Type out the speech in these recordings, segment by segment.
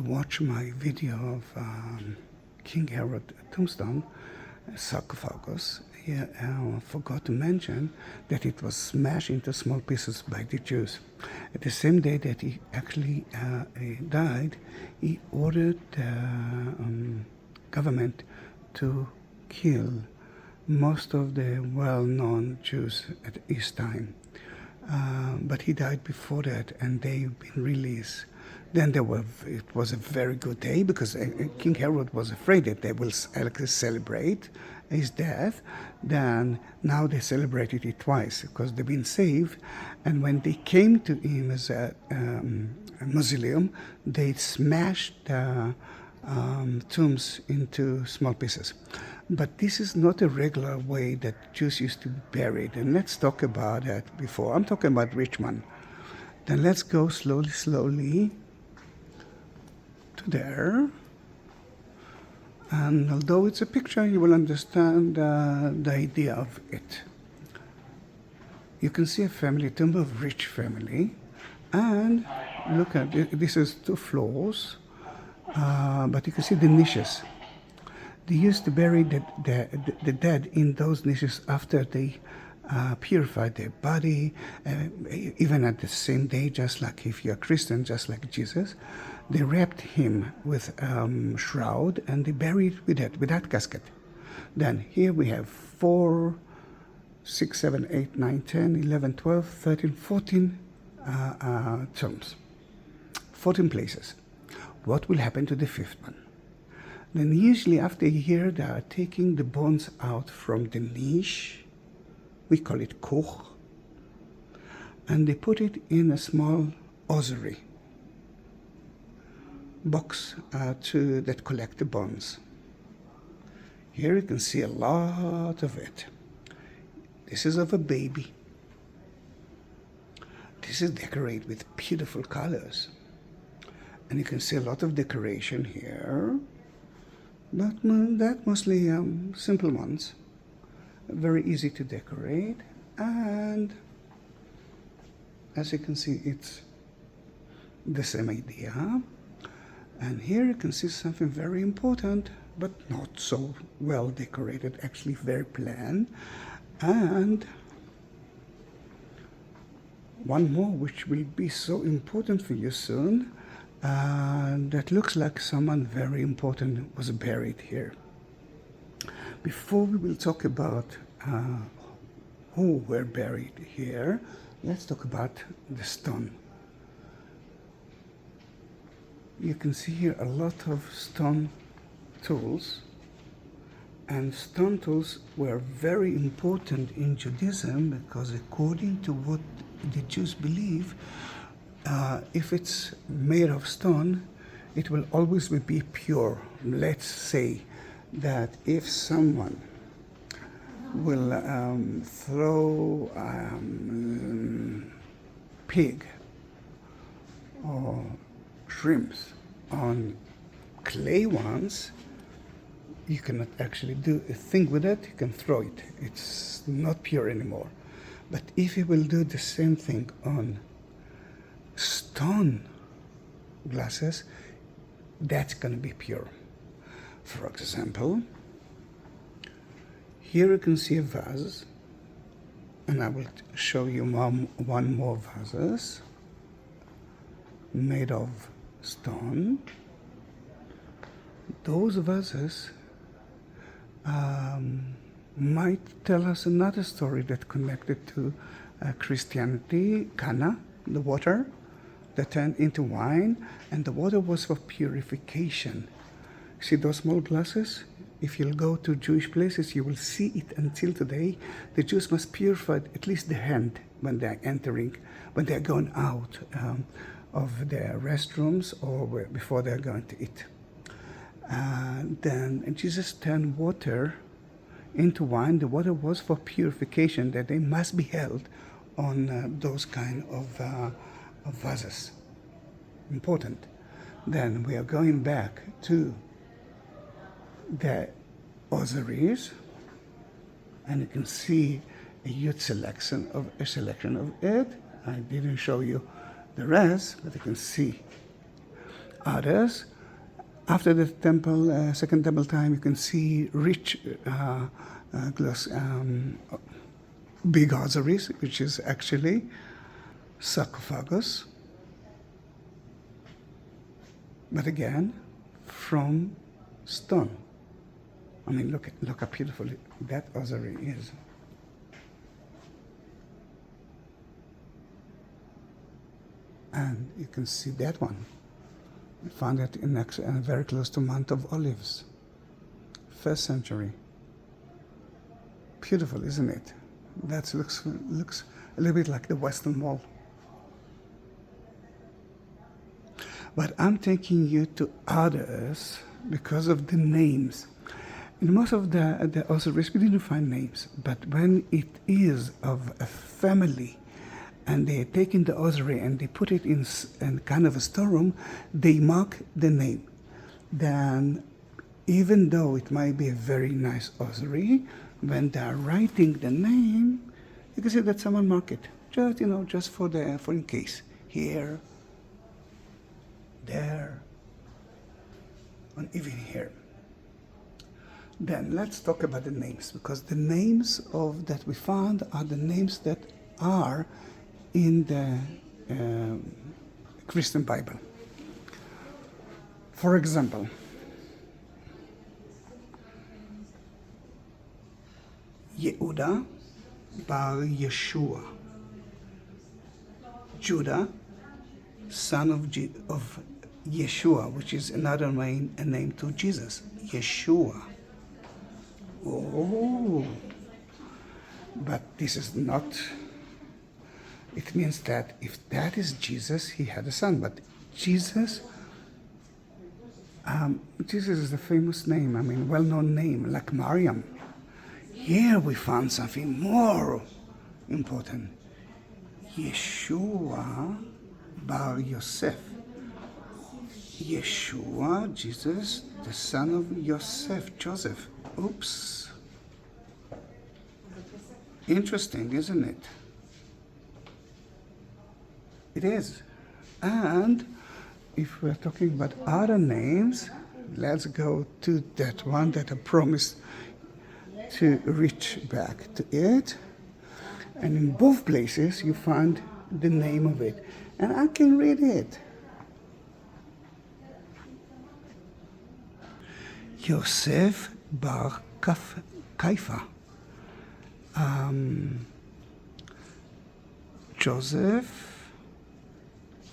Watch my video of King Herod tombstone sarcophagus. I forgot to mention that it was smashed into small pieces by the Jews. At the same day that he actually died, he ordered the government to kill most of the well-known Jews at his time. But he died before that, and they've been released. Then it was a very good day because King Herod was afraid that they will celebrate his death. Then now they celebrated it twice because they've been saved. And when they came to him as a mausoleum, they smashed the tombs into small pieces. But this is not a regular way that Jews used to be buried. And let's talk about that before. I'm talking about Richmond. Then let's go slowly to there. And although it's a picture, you will understand the idea of it. You can see a family, tomb of rich family. And look at it, this is 2 floors, but you can see the niches. They used to bury the dead in those niches after they purified their body, even at the same day, just like if you're a Christian, just like Jesus. They wrapped him with shroud and they buried with that casket. Then here we have 4, 6, 7, 8, 9, 10, 11, 12, 13, 14 tombs. 14 places. What will happen to the 5th one? Then usually after a year they are taking the bones out from the niche, we call it koch, and they put it in a small ossuary box that collect the bones. Here you can see a lot of it. This is of a baby. This is decorated with beautiful colors. And you can see a lot of decoration here. But that mostly simple ones. Very easy to decorate. And as you can see, it's the same idea. And here you can see something very important, but not so well decorated, actually very plain. And one more, which will be so important for you soon, that looks like someone very important was buried here. Before we will talk about who were buried here, let's talk about the stone. You can see here a lot of stone tools, and stone tools were very important in Judaism because according to what the Jews believe, if it's made of stone, it will always be pure. Let's say that if someone will throw pig or shrimps on clay ones, you cannot actually do a thing with it. You can throw it. It's not pure anymore. But if you will do the same thing on stone glasses, that's going to be pure. For example, here you can see a vase, and I will show you one more vases made of stone. Those vases might tell us another story that connected to Christianity. Cana, the water that turned into wine, and the water was for purification. See those small glasses? If you'll go to Jewish places, you will see it until today. The Jews must purify at least the hand when they are entering, when they are going out of their restrooms or before they are going to eat. Then Jesus turned water into wine. The water was for purification, that they must be held on those kind of vases. Important. Then we are going back to the ossuaries, and you can see a huge selection of it. I didn't show you the rest, but you can see others. After the temple, second temple time, you can see rich big ossuaries, which is actually sarcophagus. But again, from stone. I mean, look how beautiful that ossuary is. And you can see that one. We found it in very close to Mount of Olives, 1st century. Beautiful, isn't it? That looks a little bit like the Western Wall. But I'm taking you to others because of the names. In most of the ossuaries, we didn't find names, but when it is of a family, and they take in the ossuary and they put it in kind of a storeroom, they mark the name. Then, even though it might be a very nice ossuary, when they're writing the name, you can see that someone marked it, just for in case. Here, there, and even here. Then let's talk about the names, because the names that we found are the names that are in the Christian Bible. For example, Yehuda bar Yeshua, Judah, son of Yeshua, which is another name to Jesus, Yeshua. Oh, but this is not. It means that if that is Jesus, he had a son. But Jesus is a famous name. I mean, well-known name, like Mariam. Here we found something more important. Yeshua bar Yosef. Yeshua, Jesus, the son of Joseph. Oops. Interesting, isn't it? It is. And if we're talking about other names, let's go to that one that I promised to reach back to it. And in both places, you find the name of it. And I can read it. Yosef bar Kaifa. Joseph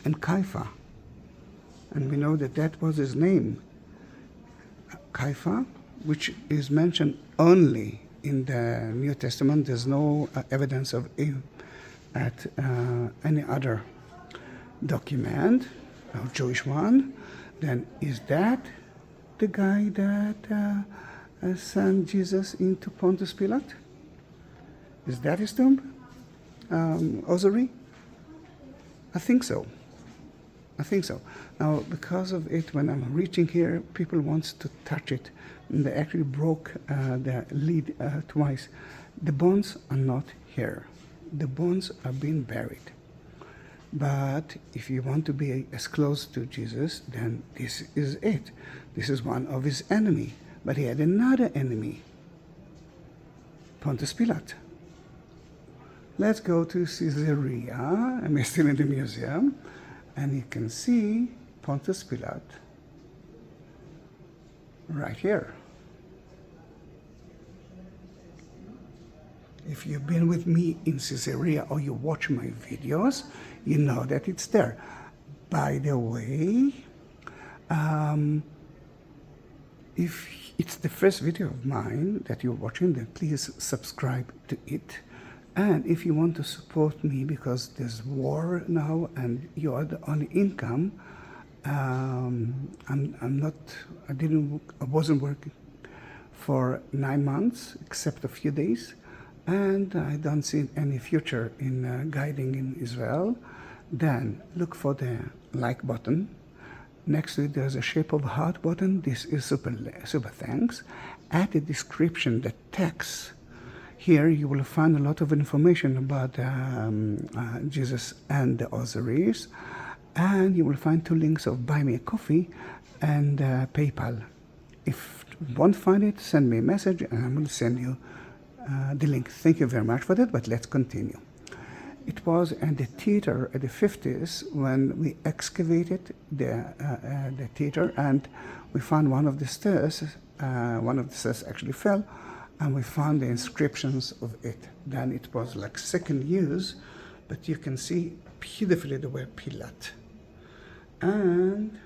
and Kaifa. And we know that was his name. Kaifa, which is mentioned only in the New Testament. There's no evidence of him at any other document, a Jewish one. Then is that the guy that sent Jesus into Pontius Pilate? Is that his tomb? Ossuary? I think so. Now, because of it, when I'm reaching here, people want to touch it. And they actually broke the lid twice. The bones are not here. The bones are being buried. But if you want to be as close to Jesus, then this is it. This is one of his enemies. But he had another enemy, Pontius Pilate. Let's go to Caesarea, and we're still in the museum, and you can see Pontius Pilate right here. If you've been with me in Caesarea or you watch my videos, you know that it's there. By the way, if it's the first video of mine that you're watching, then please subscribe to it. And if you want to support me, because there's war now and you are the only income, I wasn't working for 9 months, except a few days, and I don't see any future in guiding in Israel. Then look for the like button. Next to it, there's a shape of heart button. This is super thanks. Add the description, the text. Here you will find a lot of information about Jesus and the Ossuaries. And you will find two links of Buy Me a Coffee and PayPal. If you won't find it, send me a message and I will send you the link. Thank you very much for that, but let's continue. It was in the theater at the 50s when we excavated the theater, and we found one of the stairs. One of the stairs actually fell, and we found the inscriptions of it. Then it was like second use, but you can see beautifully the word Pilate. And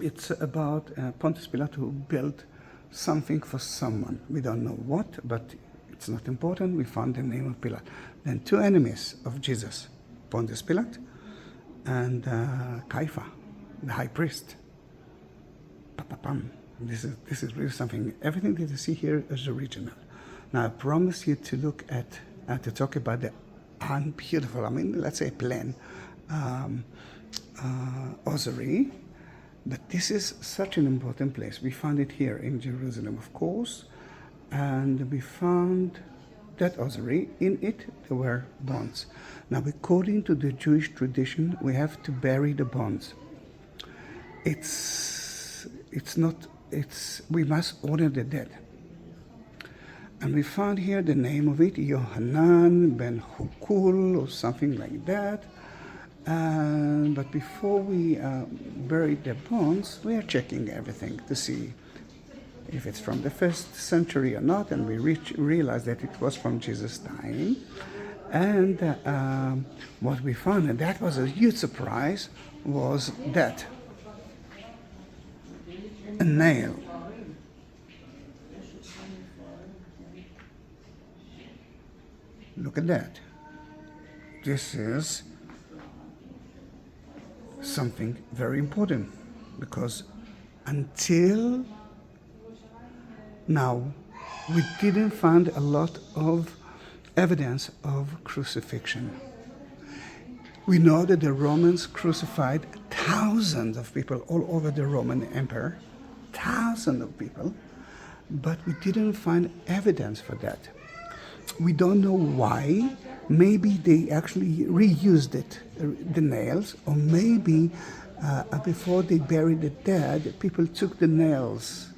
it's about Pontius Pilate who built something for someone. We don't know what, but it's not important. We found the name of Pilate. Then two enemies of Jesus, Pontius Pilate and Caiaphas, the high priest. Pa-pa-pam. This is really something. Everything that you see here is original. Now I promise you to look at to talk about the unbeautiful, let's say plain ossuary. But this is such an important place. We found it here in Jerusalem, of course, and we found that ossuary. In it there were bones. Now, according to the Jewish tradition, we have to bury the bones. We must honor the dead. And we found here the name of it, Yohanan ben Hukul, or something like that. But before we buried the bones, we are checking everything to see if it's from the 1st century or not, and we realized that it was from Jesus' time. And what we found, and that was a huge surprise, was that a nail. Look at that. This is something very important, because until now we didn't find a lot of evidence of crucifixion. We know that the Romans crucified thousands of people all over the Roman Empire, thousands of people, but we didn't find evidence for that. We don't know why. Maybe they actually reused it, the nails, or maybe before they buried the dead, people took the nails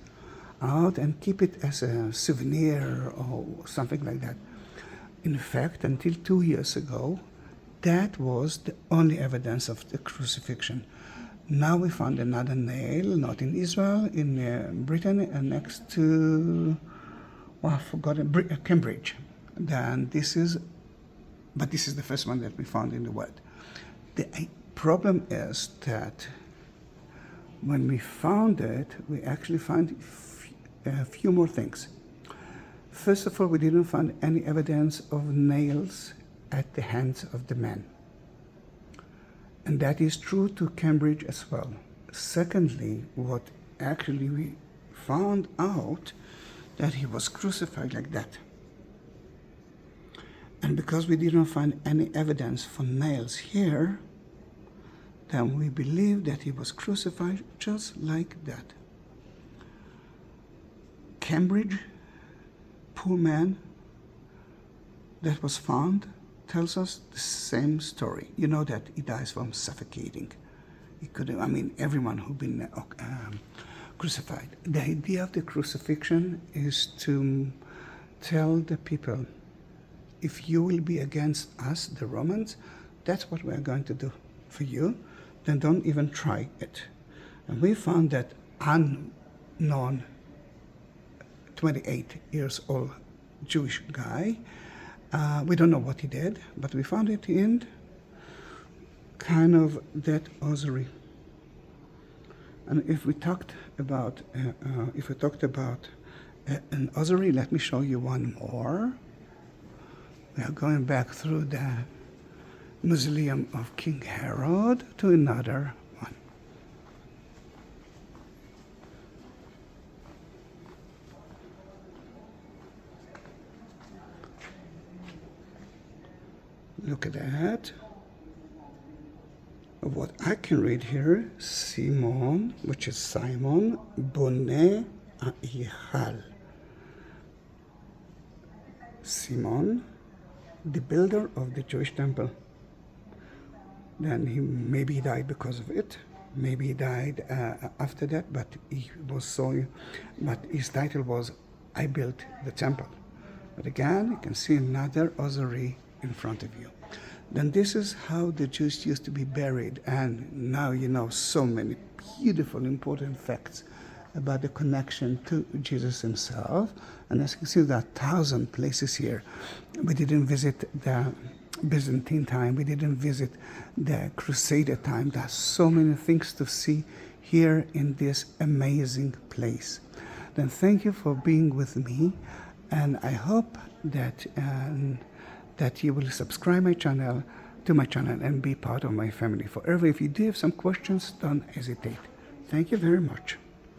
out and keep it as a souvenir or something like that. In fact, until 2 years ago, that was the only evidence of the crucifixion. Now we found another nail, not in Israel, in Britain, next to, well, I've forgotten, Cambridge. Then this is the first one that we found in the world. The problem is that when we found it, we actually found a few more things. First of all, we didn't find any evidence of nails at the hands of the man. And that is true to Cambridge as well. Secondly, what actually we found out that he was crucified like that. And because we didn't find any evidence for nails here, then we believe that he was crucified just like that. Cambridge, poor man that was found, tells us the same story. You know that he dies from suffocating. He couldn't, everyone who'd been crucified. The idea of the crucifixion is to tell the people, if you will be against us, the Romans, that's what we're going to do for you, then don't even try it. And we found that unknown 28 years old Jewish guy. We don't know what he did, but we found it in kind of that ossuary. And if we talked about an ossuary, let me show you one more. We are going back through the Mausoleum of King Herod to another one. Look at that. What I can read here, Simon, which is Simon, Boneh Aihal. Simon, the builder of the Jewish temple. Then he maybe died because of it. Maybe he died after that, but but his title was, I built the temple. But again, you can see another ossuary in front of you. Then this is how the Jews used to be buried, and now you know so many beautiful, important facts about the connection to Jesus himself. And as you can see, there are 1,000 places here. We didn't visit the Byzantine time, we didn't visit the Crusader time. There are so many things to see here in this amazing place. Then thank you for being with me, and I hope that that you will subscribe to my channel and be part of my family forever. If you do have some questions, don't hesitate. Thank you very much.